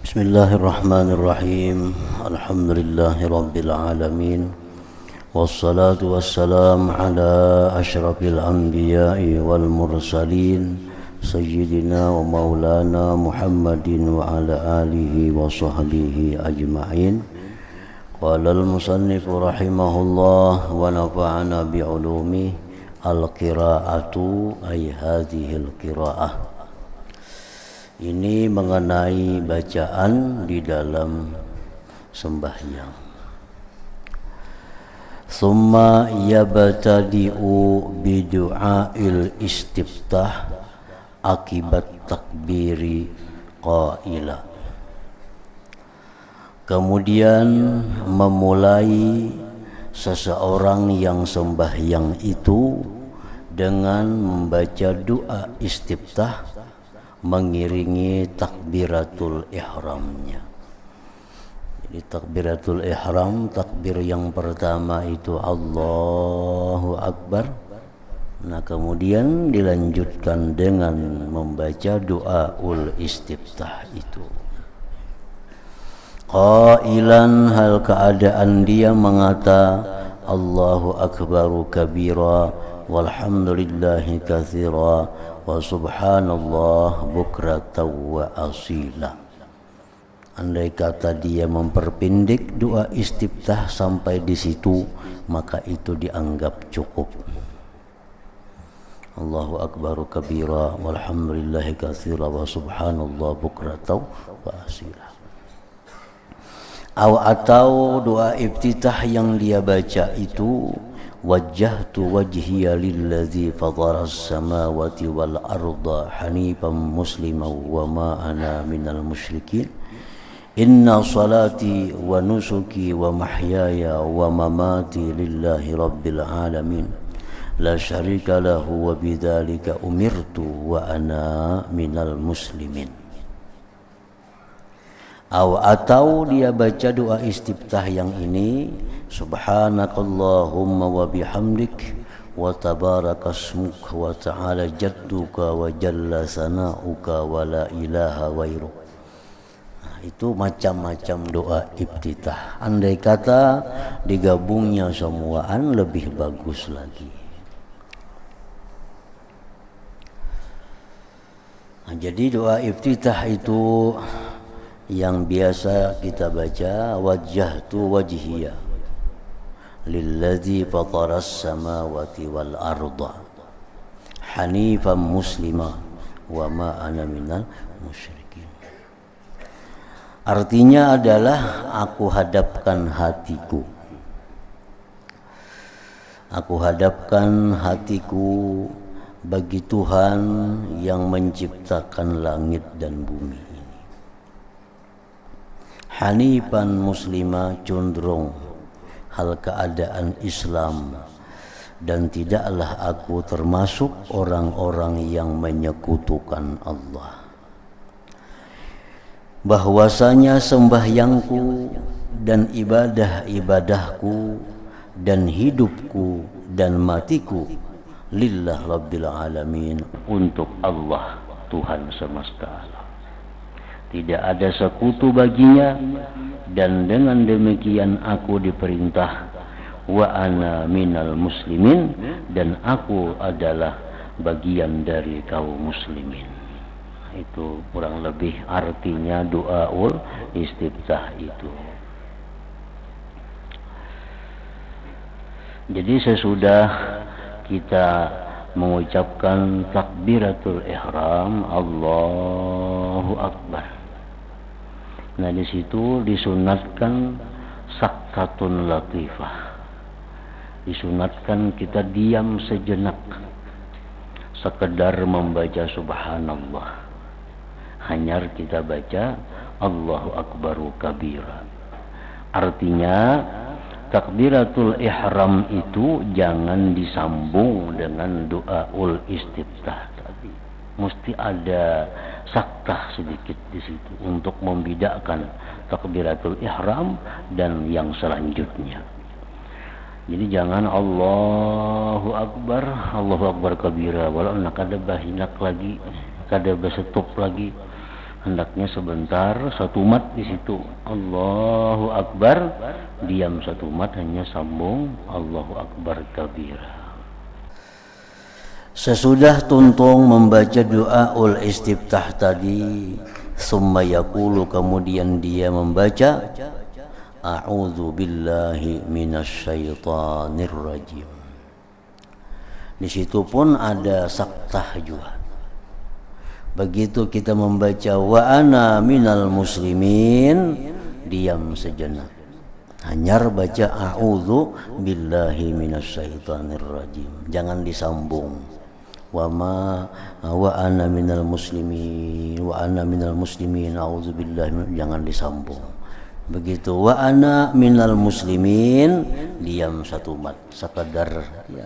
Bismillahirrahmanirrahim. Alhamdulillahi alamin. Wassalatu wassalam ala asyrafil anbiya'i wal mursalin Sayyidina wa maulana Muhammadin wa ala alihi wa sahbihi ajma'in. Qala al-musannifu rahimahullah wa nafa'ana bi'ulumi al-qira'atu ay hadhil qira'ah. Ini mengenai bacaan di dalam sembahyang. Summa yabtadi'u bidu'ail istiftah akibat takbiri qaila. Kemudian memulai seseorang yang sembahyang itu dengan membaca doa istiftah mengiringi takbiratul ihramnya. Jadi takbiratul ihram, takbir yang pertama itu Allahu Akbar. Nah, kemudian dilanjutkan dengan membaca doaul istiftah itu. Qailan, hal keadaan dia mengata Allahu Akbaru kabira walhamdulillahi katsira wa subhanallah bukratan wa asila. Andai kata dia memperpendek doa istiftah sampai di situ, maka itu dianggap cukup. Allahu akbaru kabira walhamdulillahi katsira wa subhanallah bukratan wa asila. Atau doa iftitah yang dia baca itu wajjahtu wajhiya lilladzi fataras samawati wal arda hanifan musliman wa ma ana minal musyrikin inna salati wa nusuki wa mahyaya wa mamati lillahi rabbil alamin la syarika lahu wa bidzalika umirtu wa ana minal muslimin. Atau dia baca doa istiftah yang ini subhanakallahumma wa bihamdik wa tabarakasmuka wa ta'ala jadduka wa jalla sana'uka wa la ilaha ghairuk. Nah, itu macam-macam doa iftitah. Andai kata digabungnya semuaan lebih bagus lagi. Nah, jadi doa iftitah itu yang biasa kita baca wajjahtu wajhiya lilladzi fataras samawati wal arda hanifan muslima wa ma ana minal musyrikin. Artinya adalah aku hadapkan hatiku. Aku hadapkan hatiku bagi Tuhan yang menciptakan langit dan bumi. Hanifan muslimah, condong hal keadaan Islam, dan tidaklah aku termasuk orang-orang yang menyekutukan Allah. Bahwasanya sembahyangku dan ibadah-ibadahku dan hidupku dan matiku lillah rabbil alamin, untuk Allah Tuhan semesta alam. Tidak ada sekutu baginya, dan dengan demikian aku diperintah wa ana minal muslimin, dan aku adalah bagian dari kaum muslimin. Itu kurang lebih artinya doaul istiftah itu. Jadi sesudah kita mengucapkan takbiratul ihram Allahu Akbar, nah di situ disunatkan sakatun latifah. Disunatkan kita diam sejenak, sekedar membaca subhanallah. Hanya kita baca Allahu Akbaru kabira. Artinya takbiratul ihram itu jangan disambung dengan doaul istiftah tadi. Mesti ada saktah sedikit di situ untuk membedakan takbiratul ihram dan yang selanjutnya. Jadi jangan Allahu Akbar kabira, walau nak ada bahinak lagi, kada bersetup lagi, hendaknya sebentar satu mat di situ Allahu Akbar, diam satu mat hanya sambung Allahu Akbar kabira. Sesudah tuntung membaca doaul istiftah tadi, summa yaqulu, kemudian dia membaca a'udzu billahi minasyaitonir rajim. Di situ pun ada saktah juga. Begitu kita membaca wa ana minal muslimin, diam sejenak. Hanya baca a'udzu billahi minasyaitonir rajim. Jangan disambung. Wa ana minal muslimin, wa ana minal muslimin, a'udzu billahi, jangan disambung. Begitu wa ana minal muslimin, diam satu mat, sekadar ya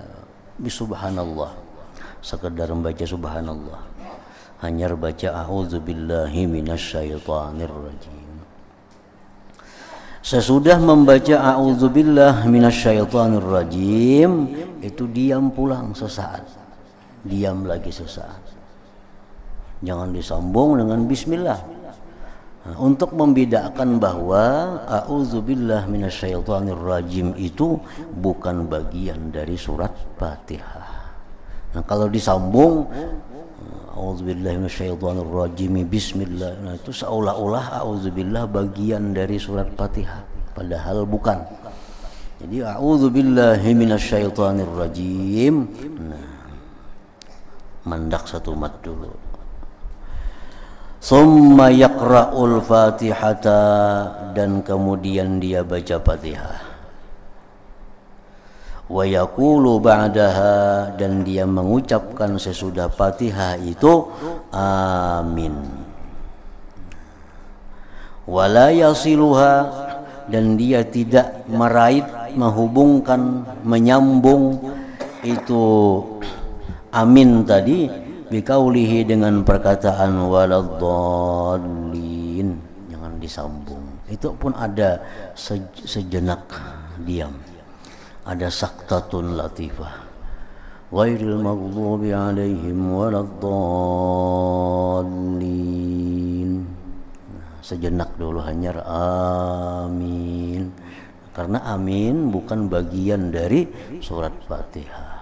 bisubhanallah, sekedar membaca subhanallah, hanya baca a'udzubillahi minasyaitonir rajim. Sesudah membaca a'udzubillahi minasyaitonir rajim, itu diam pulang sesaat, diam lagi sesaat, jangan disambung dengan bismillah. Nah, untuk membedakan bahwa a'udzubillahi minasyaitonir rajim itu bukan bagian dari surat Fatihah. Nah, kalau disambung a'udzubillahi minasyaitonir rajim bismillah, nah itu seolah-olah a'udzubillah bagian dari surat Fatihah, padahal bukan. Jadi a'udzubillahi minasyaitonir rajim, nah mandak satu mat dulu. Summa yaqra'ul fatihata, dan kemudian dia baca Fatihah. Wa yaqulu ba'daha, dan dia mengucapkan sesudah Fatihah itu amin. Wala yasiluha, dan dia tidak merait, menghubungkan, menyambung itu amin tadi biqaulihi, dengan perkataan waladdallin, jangan disambung. Itu pun ada sejenak diam, ada saktatun latifah, ghairil maghdubi alaihim waladdallin. Sejenak dulu hanya amin, karena amin bukan bagian dari surat Fatihah.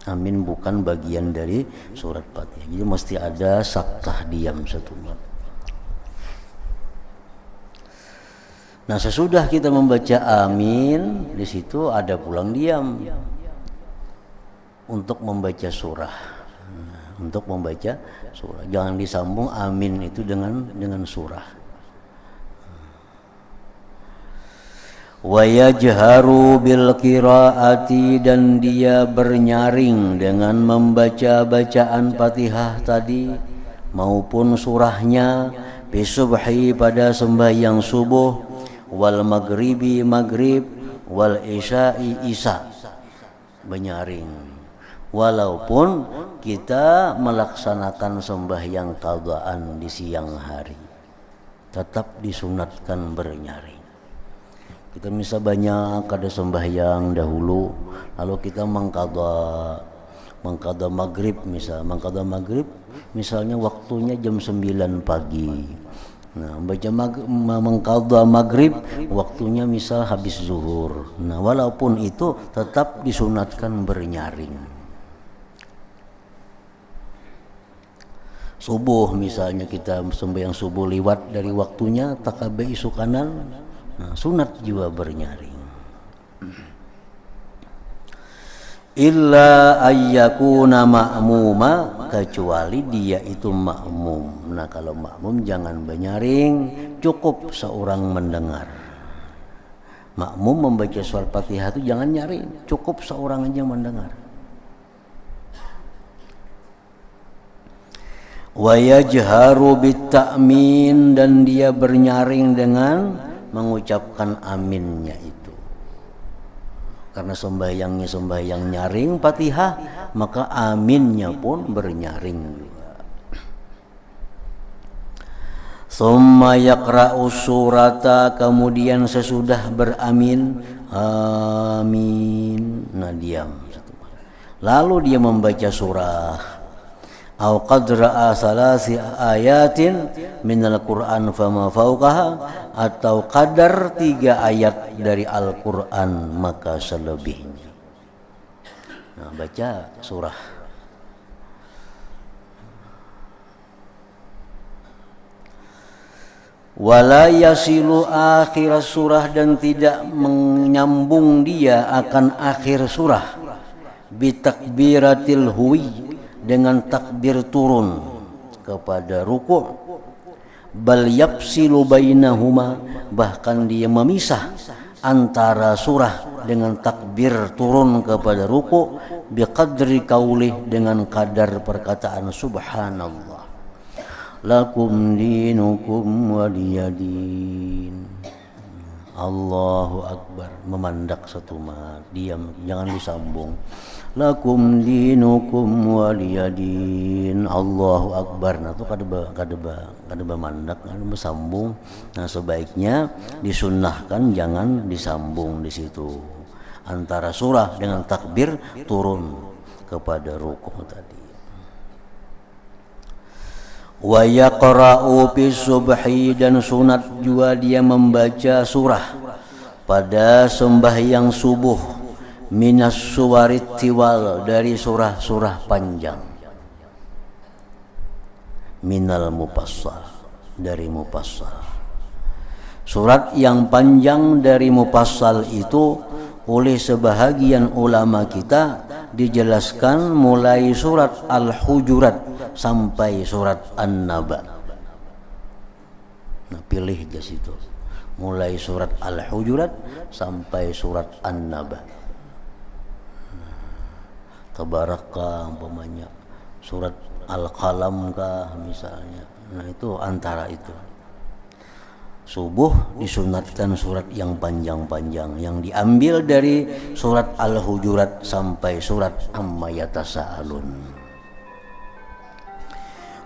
Amin bukan bagian dari surat Fatihah. Jadi mesti ada saktah diam satu mat. Nah, sesudah kita membaca amin, di situ ada pulang diam untuk membaca surah. Untuk membaca surah, jangan disambung amin itu dengan surah. Wa yajharu bil qiraati, dan dia bernyaring dengan membaca bacaan Fatihah tadi maupun surahnya, bisubhi pada sembahyang subuh, wal maghribi maghrib, wal isya'i isya, bernyaring. Walaupun kita melaksanakan sembahyang qadaan di siang hari, tetap disunatkan bernyaring. Kita misal banyak ada sembahyang dahulu, lalu kita mengqadha maghrib, misalnya waktunya jam 9 pagi. Nah, mengqadha maghrib waktunya misal habis zuhur. Nah, walaupun itu tetap disunatkan bernyaring. Subuh misalnya kita sembahyang subuh liwat dari waktunya, takabe isu kanan, nah, sunat juga bernyaring. Illa ayyakuna ma'muma, kecuali dia itu makmum. Nah, kalau makmum jangan bernyaring, cukup seorang mendengar. Makmum membaca surat Fatihah itu jangan nyaring, cukup seorang aja mendengar. Wa yajharu bit-ta'min, dan dia bernyaring dengan mengucapkan aminnya itu. Karena sembahyang nyaring Fatihah, maka aminnya pun bernyaring juga. Summa yaqra'u surata, kemudian sesudah beramin amin, nah diam. Lalu dia membaca surah. au qadra salasi ayatin minal Qur'an fama fauqaha, atau kadar 3 ayat dari Al-Qur'an maka selebihnya. Nah, baca surah wala yasilu akhir surah, dan tidak menyambung dia akan akhir surah bitakbiratil huwi, dengan takbir turun kepada ruku', bal yapsilu bainahuma, bahkan dia memisah antara surah dengan takbir turun kepada ruku' biqadri qaulih, dengan kadar perkataan subhanallah, lakum dinukum waliyadin. Allahu Akbar, memandak satu mat, diam, jangan disambung. Lakum dinukum waliyadin. Allahu Akbar. Nah itu kada mandak, kada bersambung. Nah sebaiknya disunnahkan jangan disambung di situ. Antara surah dengan takbir turun kepada rukuk tadi. Wa yaqra'u fi subhi, dan sunat juga dia membaca surah pada sembahyang subuh, minas suwarit tiwal, dari surah-surah panjang, minal mufassal, dari mufassal. Surat yang panjang dari mufassal itu oleh sebahagian ulama kita dijelaskan mulai surat Al-Hujurat sampai surat An-Naba. Nah, pilih aja situ. Mulai surat Al-Hujurat sampai surat An-Naba. Tabarakah umpamanya, surat Al-Qalam kah misalnya. Nah, itu antara itu. Subuh disunatkan surat yang panjang-panjang yang diambil dari surat Al-Hujurat sampai surat Amma Yatasaalun.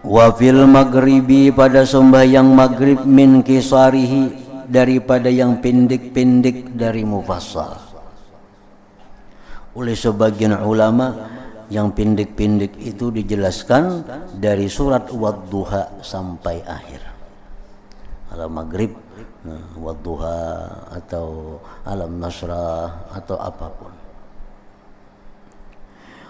Wa fil maghribi, pada sembahyang maghrib, min kisarihi, daripada yang pendek-pendek dari mufassal. Oleh sebagian ulama yang pendek-pendek itu dijelaskan dari surat Wadduha sampai akhir. Alam maghrib, wadduha, atau alam nasrah, atau apapun.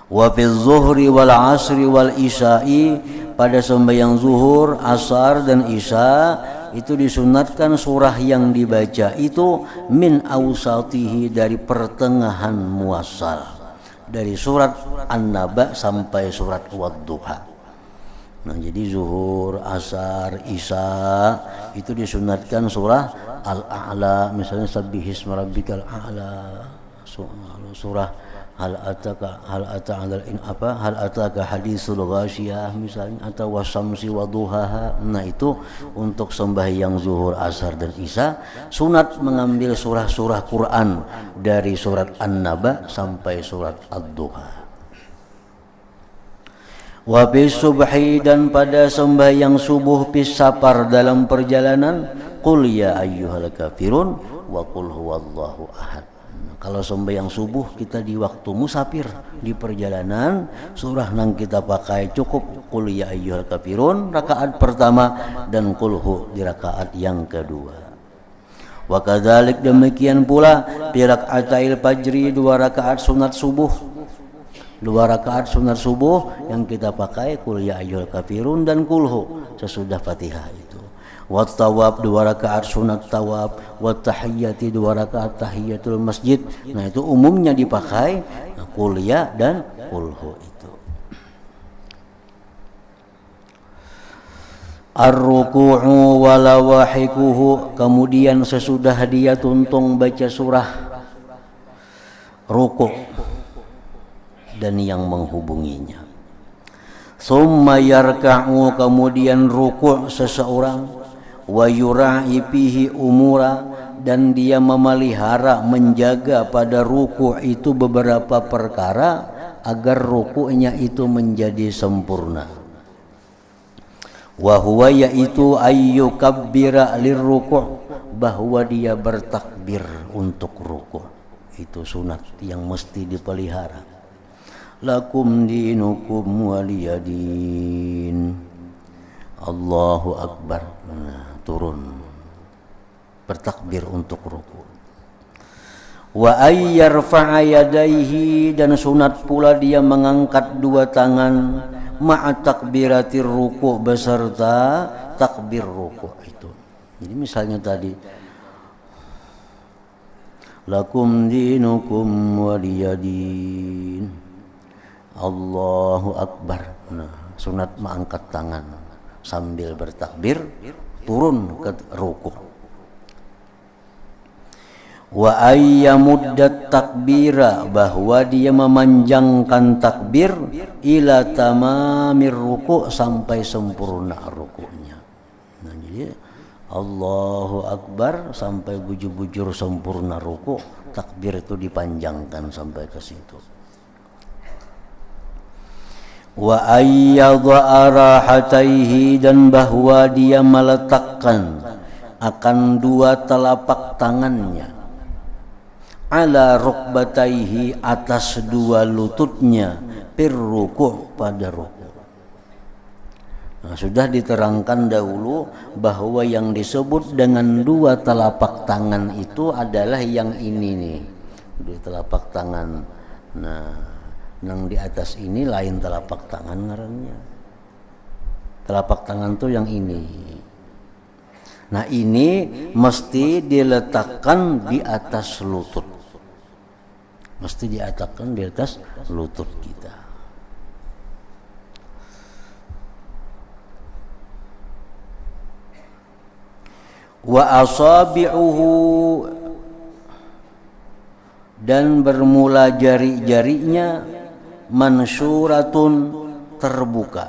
Wa fi zuhri wal asri wal isya'i, pada sembahyang zuhur, asar, dan isya itu disunatkan surah yang dibaca itu min awsatihi, dari pertengahan muwassal, dari surat An-Naba sampai surat Wadduha. Nah, jadi zuhur, asar, isya itu disunatkan surah Al-A'la, misalnya sabbihisma rabbikal a'la, surah hal ataka hadisul ghasyiyah misalnya, atau wasamsi waduhaha. Nah, itu untuk sembahyang zuhur, asar, dan isya sunat mengambil surah-surah Quran dari surat An-Naba sampai surat Ad-Duha. Wa bis subhi, dan pada sembahyang subuh, bis safar, dalam perjalanan, qul ya ayyuhal kafirun wa qul huwallahu ahad. Kalau sembahyang subuh kita di waktu musafir, di perjalanan, surah yang kita pakai cukup qul ya ayyuhal kafirun rakaat pertama dan qul hu di rakaat yang kedua. Wa kadzalik, demikian pula di rakaatil fajri, 2 rakaat sunat subuh. 2 rakaat sunat subuh yang kita pakai qul ya ayyuhal kafirun dan qulhu sesudah Fatihah itu. Wa tawab, 2 rakaat sunat tawab. Wa tahiyyati, 2 rakaat tahiyatul masjid. Nah, itu umumnya dipakai qul ya dan qulhu itu. Ar-ruku'u wa lawahikuhu, kemudian sesudah dia tuntung baca surah ruku' dan yang menghubunginya. Summa yarka'u, kemudian ruku' seseorang, wa yura'i fihi umura, dan dia memelihara, menjaga pada ruku' itu beberapa perkara agar ruku'nya itu menjadi sempurna. Wa huwa, yaitu ayyukabbira lirruku', bahwa dia bertakbir untuk ruku'. Itu sunat yang mesti dipelihara. lakum dinukum waliyadin. Allahu Akbar. Nah, turun bertakbir untuk ruku. Wa ayyarfa'a yadaihi, dan sunat pula dia mengangkat dua tangan ma'a takbiratir ruku, beserta takbir ruku itu. Jadi misalnya tadi lakum dinukum waliyadin, Allahu Akbar. Nah, sunat mengangkat tangan sambil bertakbir turun ke ruku. Wa ayyamuddat takbira, bahwa dia memanjangkan takbir ila tamamir ruku, sampai sempurna rukunya. Nah, jadi Allahu Akbar sampai bujur-bujur sempurna ruku, takbir itu dipanjangkan sampai ke situ. Wa ayyadha'a rahataihi, dan bahwa dia meletakkan akan dua telapak tangannya ala rukbataihi, atas dua lututnya, fir ruku', pada ruku'. Nah, sudah diterangkan dahulu bahwa yang disebut dengan dua telapak tangan itu adalah yang ini nih, dua telapak tangan. Nah, yang di atas ini lain telapak tangan ngarannya. Telapak tangan tuh yang ini. Nah, ini mesti diletakkan di atas lutut. Mesti diletakkan di atas lutut kita. Wa asabi'uhu, dan bermula jari-jarinya mansyuratun, terbuka,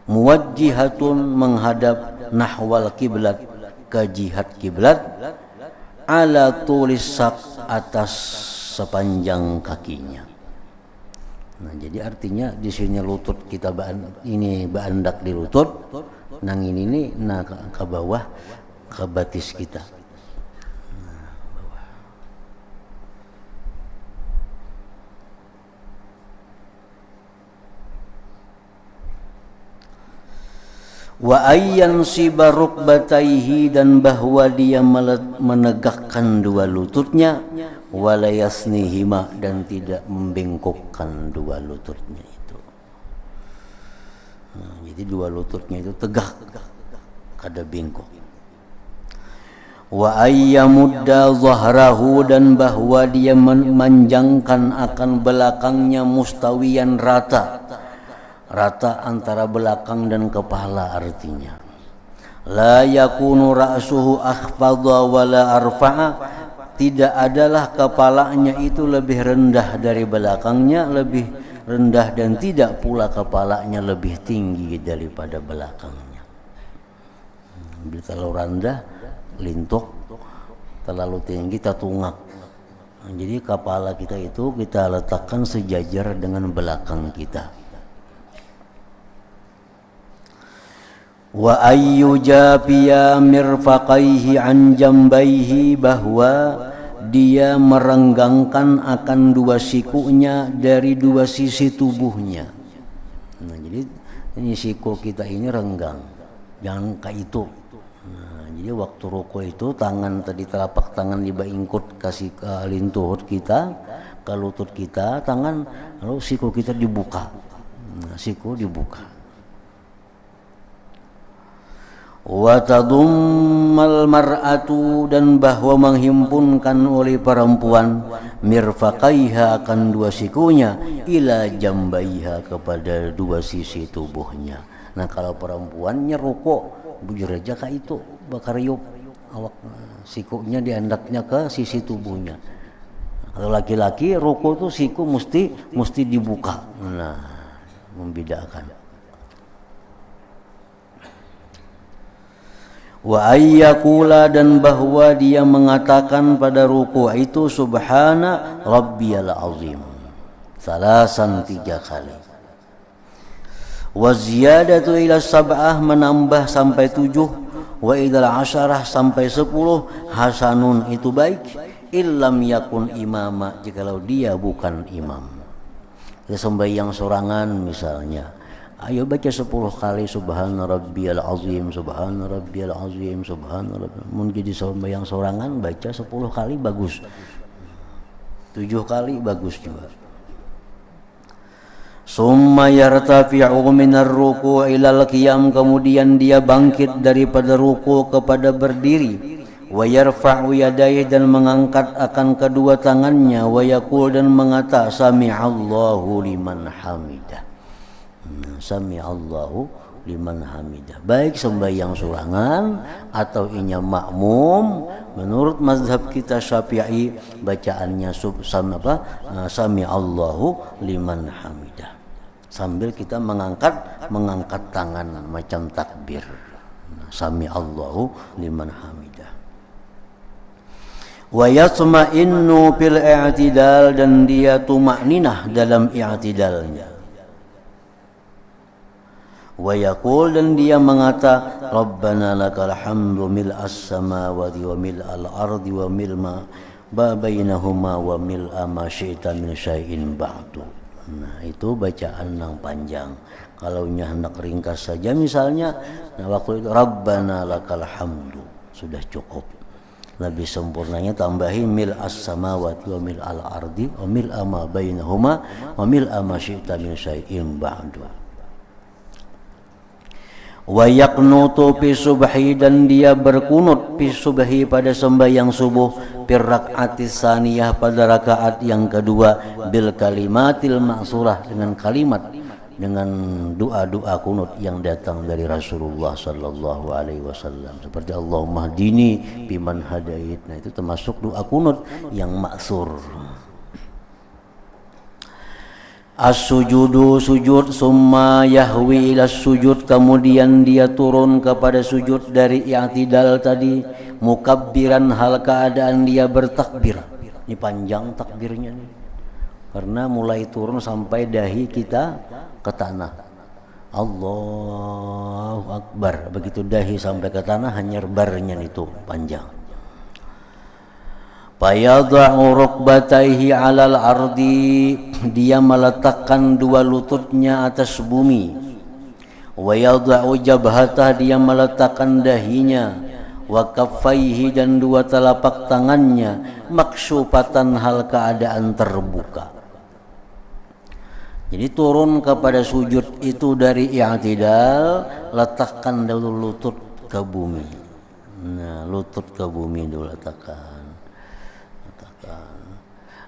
muwajjihatun, menghadap nahwal kiblat, ke jihad kiblat, ala tulis sak, atas sepanjang kakinya. Nah, jadi artinya di sini lutut kita ini beandak di lutut, nang ini nih, nah ke bawah ke batis kita. Wa ayyan siba rukbataihi, dan bahwa dia menegakkan dua lututnya, walayasnihima, dan tidak membengkokkan dua lututnya itu. Nah, jadi dua lututnya itu tegak, kada bengkok. Wa ayyamudda zahrahu, dan bahwa dia memanjangkan akan belakangnya mustawiyan, rata antara belakang dan kepala, artinya la yakunu ra'suhu akhfadha wala arfa'a, tidak adalah kepalanya itu lebih rendah dari belakangnya, lebih rendah, dan tidak pula kepalanya lebih tinggi daripada belakangnya. Bila terlalu rendah lintuk, terlalu tinggi tatungak. Jadi kepala kita itu kita letakkan sejajar dengan belakang kita. Wa ayyujabiya mirfaqaihi an jambaihi, bahwa dia merenggangkan akan dua sikunya dari dua sisi tubuhnya. Nah, jadi ini siku kita ini renggang, jangan kayak itu. Nah, jadi waktu ruku itu tangan tadi, telapak tangan dibaingkut kasih ke lintuh kita, ke lutut kita, tangan, lalu siku kita dibuka. Nah, siku dibuka. Wa tadummal mar'atu, dan bahwa menghimpunkan oleh perempuan mirfaqaiha, akan dua sikunya, ila jambaiha, kepada dua sisi tubuhnya. Nah, kalau perempuannya ruku bujur aja kayak itu, bakar yuk awak, sikunya diandaknya ke sisi tubuhnya. Kalau laki-laki ruku tuh siku mesti dibuka. Nah, membedakan. Wa ayyakula, dan bahwa dia mengatakan pada ruku itu subhana rabbiyal azim, salasan, 3 kali. Wa ziyadatu ila sab'ah, menambah sampai 7, wa idal 10 sampai 10, hasanun, itu baik, illam yakun imama, jikalau dia bukan imam. Kita sembahyang sorangan misalnya, ayo baca 10 kali subhana rabbiyal azim, subhana rabbiyal azim, subhana rabbiyal. Mun jadi sembahyang sorangan baca 10 kali bagus, 7 kali bagus juga. Summa yartafi'u minar ruku' ilal qiyam, kemudian dia bangkit daripada ruku kepada berdiri. Wa yarfa'u yadayhi, dan mengangkat akan kedua tangannya. Wa yaqul, dan mengata sami'allahu liman hamidah. Sami'allahu liman hamidah. Baik sembahyang surangan atau inya makmum, menurut mazhab kita Syafi'i bacaannya sami'allahu liman hamidah. Sambil kita mengangkat tangan macam takbir. Sami'allahu liman hamidah. Wa yatma'innu fil i'tidal, dan dia tumakninah dalam i'tidalnya. Wa yaqul, dan dia mengata rabbana lakal hamdu mil'as samawati wa mil'al ardi wa milma bainahuma wa mil'a ma syi'ta min syai'in ba'du. Nah, itu bacaan yang panjang. Kalau hendak ringkas saja misalnya, nah waktu itu rabbana lakal hamdu sudah cukup. Lebih sempurnanya tambahin mil'as samawati wa mil'al ardi wa mil'a ma bainahuma wa mil'a ma syi'ta min syai'in ba'du. Wa yaqnutu fi subhi, dan dia berkunut fi subhi pada sembahyang subuh, fi rakaati saniyah pada rakaat yang kedua, bil kalimatil ma'surah, dengan kalimat, dengan doa-doa kunut yang datang dari Rasulullah sallallahu alaihi wasallam, seperti Allahumma hdini biman hadait. Nah, itu termasuk doa kunut yang ma'sur. As-sujudu, sujud, summa yahwi ila sujud, kemudian dia turun kepada sujud dari i'tidal tadi, mukabbiran, hal keadaan dia bertakbir. Ini panjang takbirnya nih, karena mulai turun sampai dahi kita ke tanah. Allahu Akbar, begitu dahi sampai ke tanah hanya barnya itu panjang. Fayadha'u rukbatayhi 'alal ardi, dia meletakkan dua lututnya atas bumi. Wa yadha'u jabhatah, dia meletakkan dahinya. Wa kaffaihi, dan dua telapak tangannya maksyufatan, hal keadaan terbuka. Jadi turun kepada sujud itu dari i'tidal, letakkan dulu lutut ke bumi. Nah, lutut ke bumi dulu letakkan.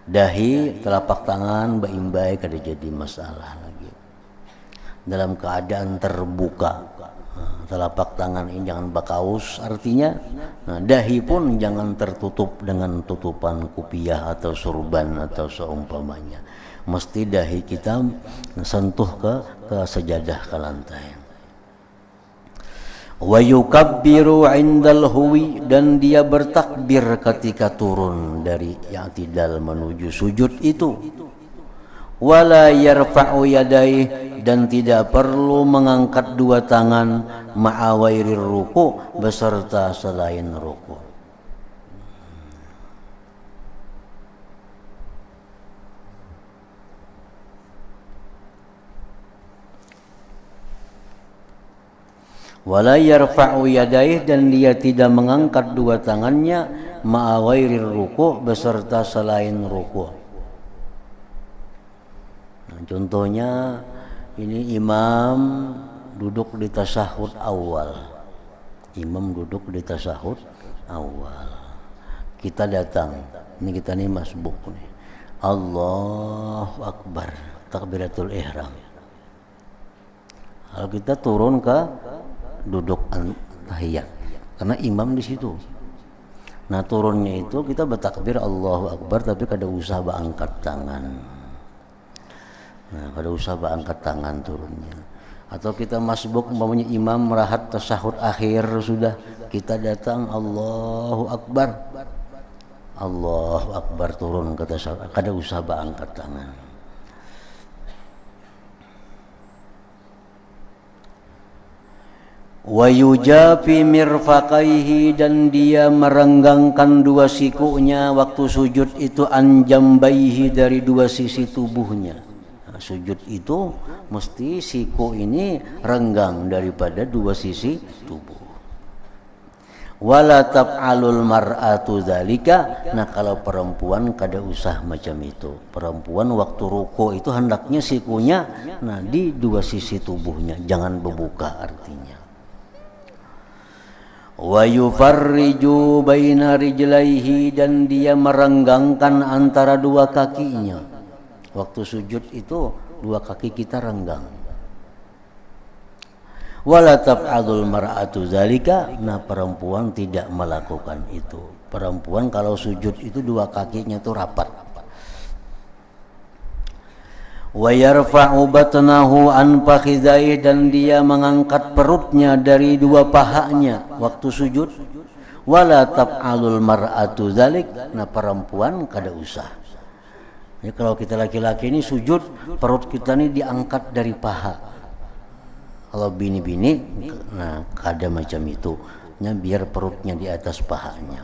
Dahi, telapak tangan, baik-baik, kada jadi masalah lagi. Dalam keadaan terbuka. Telapak tangan ini jangan bakaus, artinya dahi pun jangan tertutup dengan tutupan kupiah atau surban atau seumpamanya. Mesti dahi kita sentuh ke sejadah, ke lantai. Wa yukabbiru 'indal huwi, dan dia bertakbir ketika turun dari i'tidal menuju sujud itu. Wala yarfa'u yadayhi, dan tidak perlu mengangkat dua tangan, ma'a wairir ruku', beserta selain ruku'. Wala yarfa'u yadayhi, dan dia tidak mengangkat dua tangannya, ma'a ghairir ruku', beserta selain ruku'. Nah, contohnya ini imam duduk di tasyahud awal. Imam duduk di tasyahud awal. Kita datang, ini kita nih masbuk nih. Allahu Akbar, takbiratul ihram. Kalau kita turun ke duduk tahiyat, karena imam di situ. Nah, turunnya itu kita bertakbir Allahu Akbar, tapi kada usah angkat tangan. Nah, kada usah angkat tangan turunnya. Atau kita masbuk, umpamanya imam merahat tasyahud akhir sudah, kita datang Allahu Akbar. Allahu Akbar, turun ke tasyahud, kada usah angkat tangan. Wa yujafi mirfaqaihi, dan dia merenggangkan dua sikunya waktu sujud itu, an jambaihi, dari dua sisi tubuhnya. Nah, sujud itu mesti siku ini renggang daripada dua sisi tubuh. Wala taf'alul mar'atu dzalika. Nah, kalau perempuan kada usah macam itu. Perempuan waktu ruku itu hendaknya sikunya di dua sisi tubuhnya, jangan berbuka artinya. Wa yufarriju baina rijlaihi, dan dia merenggangkan antara dua kakinya. Waktu sujud itu dua kaki kita renggang. Wala taf'alul mar'atu zalika. Nah, perempuan tidak melakukan itu. Perempuan kalau sujud itu dua kakinya itu rapat. Wa yarfa'u batnahu an fakhidhaihi, dan dia mengangkat perutnya dari dua pahanya waktu sujud. Wala taf'alul mar'atu zalik. Nah, perempuan kada usah. Ya, kalau kita laki-laki ini sujud, perut kita ini diangkat dari paha. Kalau bini-bini, nah kada macam itu, biar perutnya di atas pahanya.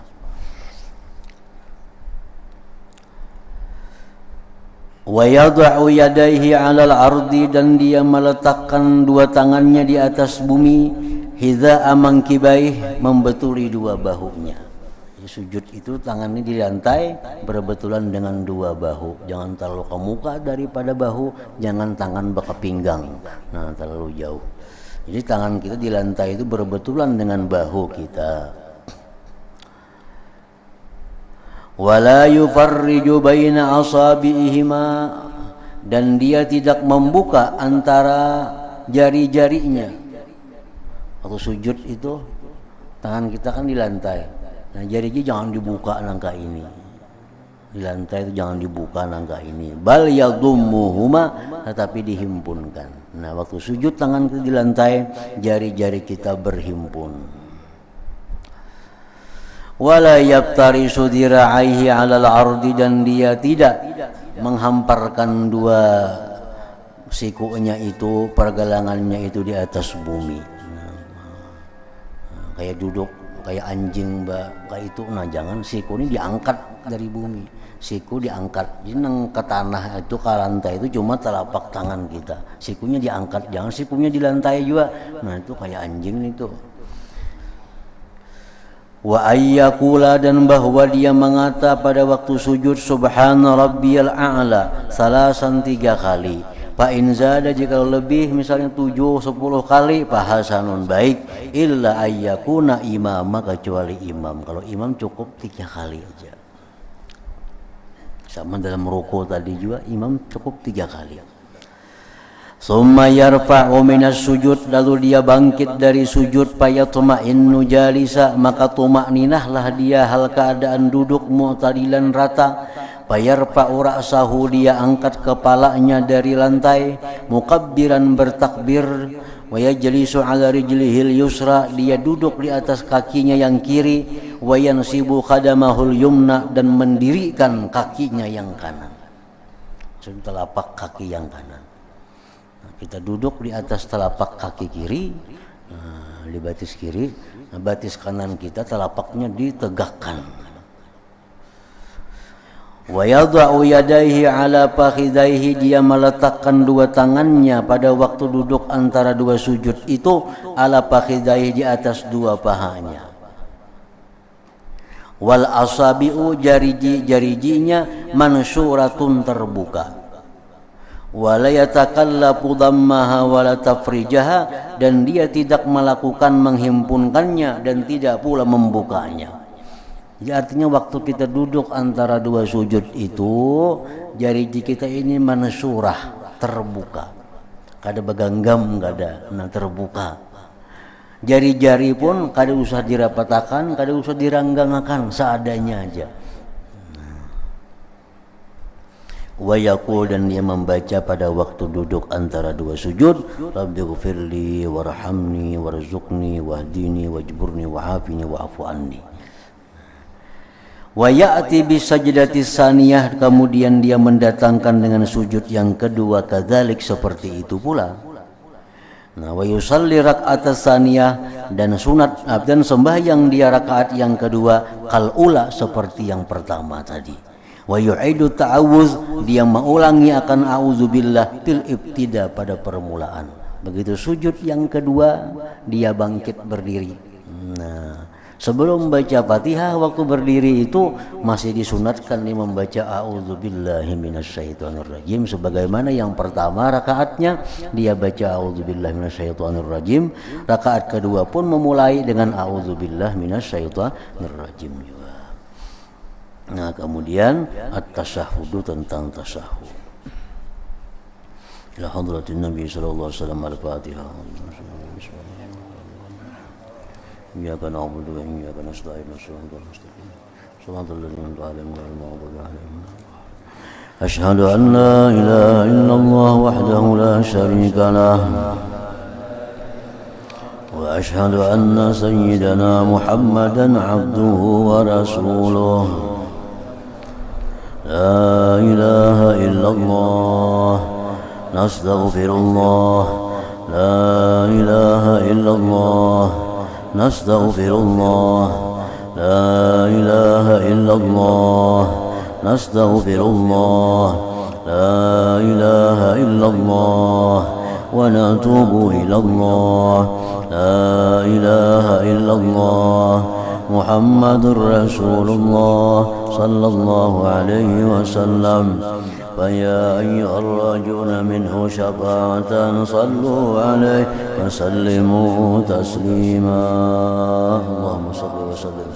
Wa yad'u yadayhi 'alal ardi, dan dia meletakkan dua tangannya di atas bumi, hidza'a mankibaih, membetuli dua bahunya. Sujud itu tangannya di lantai berbetulan dengan dua bahu, jangan terlalu ke muka daripada bahu, jangan tangan ke pinggang, nah terlalu jauh. Jadi tangan kita di lantai itu berbetulan dengan bahu kita. Wala yufarriju baina asabi'ihima, dan dia tidak membuka antara jari-jarinya. Waktu sujud itu tangan kita kan di lantai. Nah, jari-jari jangan dibuka nangka ini. Di lantai itu jangan dibuka nangka ini. Bal yadhummuhuma, tetapi dihimpunkan. Nah, waktu sujud tangan kita di lantai, jari-jari kita berhimpun. Wala yaftarisu dira'aihi 'alal ardi, dan dia tidak menghamparkan dua sikunya itu, pergelangannya itu di atas bumi. Kayak duduk kayak anjing kayak itu. Nah, jangan siku ini diangkat dari bumi, siku diangkat. Jadi nang ke tanah itu, ke lantai itu cuma telapak tangan kita, sikunya diangkat, jangan sikunya di lantai juga. Nah, itu kayak anjing itu. Wa ayyakula, dan bahwa dia mengata pada waktu sujud, subhana rabbiyal a'la, salasan 3 kali. Fa in zada, jika lebih misalnya 7, 10 kali, fahasanun, baik. Illa ayyakuna imama, kecuali imam. Kalau imam cukup 3 kali aja. Sama dalam ruku tadi juga imam cukup 3 kali. Summa yarfa'u minas sujud, lalu dia bangkit dari sujud, fayatma'innu jalisa, maka tumakninahlah dia hal keadaan duduk mu'tadilan rata. Fayarfa'u ra'sahu, dia angkat kepalanya dari lantai, mukabbiran, bertakbir. Wa yajlisu 'ala rijlihil yusra, dia duduk di atas kakinya yang kiri. Wa yansibu qadamahul yumna, dan mendirikan kakinya yang kanan. Telapak kaki yang kanan. Nah, kita duduk di atas telapak kaki kiri, di batis kiri. Nah, batis kanan kita telapaknya ditegakkan. Wa yadha'u yadayhi 'ala fakhidhaihi, dia meletakkan dua tangannya pada waktu duduk antara dua sujud itu, 'ala fakhidhaihi, di atas dua pahanya. Wal asabi'u, jari-jarinya mansyuratun, terbuka. Wala yatakallafu dhammaha wala tafrijaha, dan dia tidak melakukan menghimpunkannya dan tidak pula membukanya. Jadi artinya waktu kita duduk antara dua sujud itu, jari kita ini mansyurah, terbuka. Kada beganggam, kada, nah terbuka. Jari-jari pun kada usah dirapatakan, kada usah diranggangakan, seadanya aja. Wa yaqul, dan dia membaca pada waktu duduk antara dua sujud, Rabbighfirli warhamni warzuqni wahdini wajburni wa'afini wa'fu anni. Wa ya'ti bi sajdati saniyah, kemudian dia mendatangkan dengan sujud yang kedua, kadzalik, seperti itu pula. Nah, wa yusalli raka'atas tsaniyah, dan sunat dan sembahyang dia rakaat yang kedua kal ula seperti yang pertama tadi. Wa yu'idu ta'awuz, dia mengulangi akan auzubillah fil ibtida pada permulaan. Begitu sujud yang kedua dia bangkit berdiri. Nah, sebelum baca Fatihah waktu berdiri itu masih disunatkan dia membaca a'udzubillahi minasyaitonirrajim, sebagaimana yang pertama rakaatnya dia baca a'udzubillahi minasyaitonirrajim, rakaat kedua pun memulai dengan a'udzubillahi minasyaitonirrajim juga. Nah, kemudian at-tasyahhudu, tentang tasyahud. Ila hadratin Nabi sallallahu alaihi wasallam al-Fatihah. Iyyaka na'budu wa iyyaka nasta'in shiratal mustaqim shiratal ladzina an'amta 'alaihim ghairil maghdubi 'alaihim. Asyhadu an la ilaha illallah wahdahu la syarika lah wa asyhadu anna sayyidana Muhammadan 'abduhu wa rasuluh. La ilaha illallah nastaghfirullah, la ilaha illallah nastaghfirullah, la ilaha illallah nastaghfirullah, la ilaha illallah wa natubu ilallah, la ilaha illallah Muhammadur Rasulullah sallallahu alaihi wasallam. فيا أيها الراجون منه شفاعة صلوا عليه وسلموا تسليما. اللهم صل وسلم